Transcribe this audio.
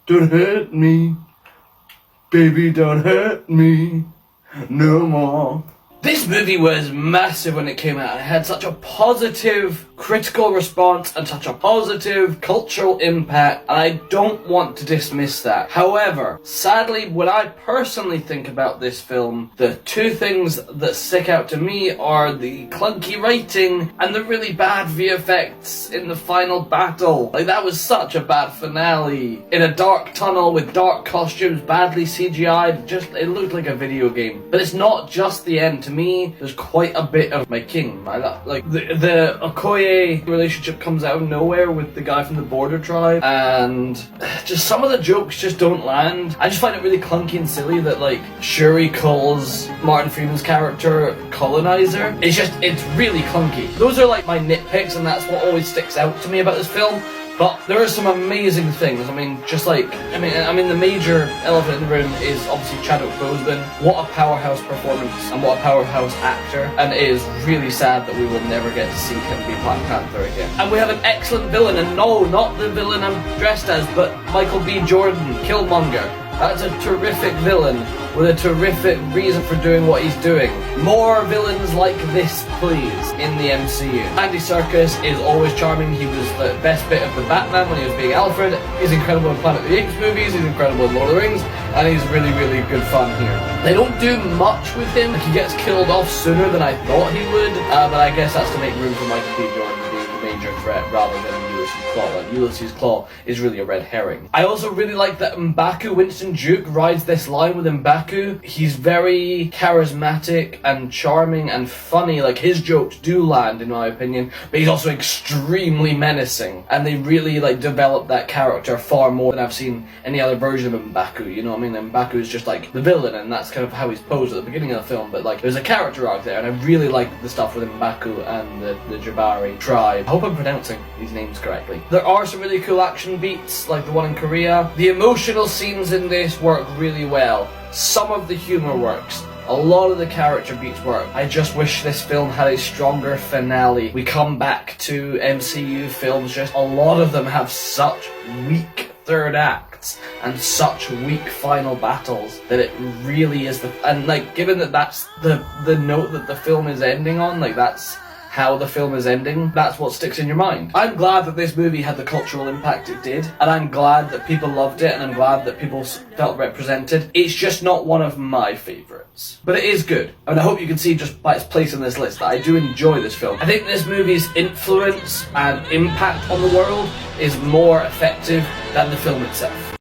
Don't hurt me, baby, don't hurt me no more. This movie was massive when it came out. It had such a positive critical response and such a positive cultural impact, and I don't want to dismiss that. However, sadly, when I personally think about this film, the two things that stick out to me are the clunky writing and the really bad VFX in the final battle. Like, that was such a bad finale. In a dark tunnel with dark costumes, badly CGI'd, it looked like a video game. But it's not just the end. To me, there's quite a bit of my king. Like, the Okoye relationship comes out of nowhere with the guy from the border tribe, and just some of the jokes just don't land. I just find it really clunky and silly that, like, Shuri calls Martin Freeman's character colonizer. It's really clunky. Those are like my nitpicks, and that's what always sticks out to me about this film. But there are some amazing things. I mean, the major elephant in the room is obviously Chadwick Boseman. What a powerhouse performance and what a powerhouse actor. And it is really sad that we will never get to see him be Black Panther again. And we have an excellent villain, and no, not the villain I'm dressed as, but Michael B. Jordan, Killmonger. That's a terrific villain with a terrific reason for doing what he's doing. More villains like this, please, in the MCU. Andy Serkis is always charming. He was the best bit of the Batman when he was being Alfred. He's incredible in Planet of the Apes movies. He's incredible in Lord of the Rings. And he's really, really good fun here. They don't do much with him. Like, he gets killed off sooner than I thought he would. But I guess that's to make room for Michael B. Jordan being the major threat rather than Ulysses Claw. Like, Ulysses Claw is really a red herring. I also really like that M'Baku, Winston Duke, rides this line with M'Baku. He's very charismatic and charming and funny. Like, his jokes do land, in my opinion, but he's also extremely menacing. And they really, like, develop that character far more than I've seen any other version of M'Baku. You know what I mean? M'Baku is just like the villain, and that's kind of how he's posed at the beginning of the film. But, like, there's a character arc there, and I really like the stuff with M'Baku and the Jabari tribe. I hope I'm pronouncing these names correctly. There are some really cool action beats, like the one in Korea. The emotional scenes in this work really well. Some of the humor works. A lot of the character beats work. I just wish this film had a stronger finale. We come back to MCU films, just a lot of them have such weak third acts and such weak final battles that it really is and like, given that that's the note that the film is ending on, like, that's how the film is ending, that's what sticks in your mind. I'm glad that this movie had the cultural impact it did, and I'm glad that people loved it, and I'm glad that people felt represented. It's just not one of my favourites, but it is good, and I hope you can see just by its place in this list that I do enjoy this film. I think this movie's influence and impact on the world is more effective than the film itself.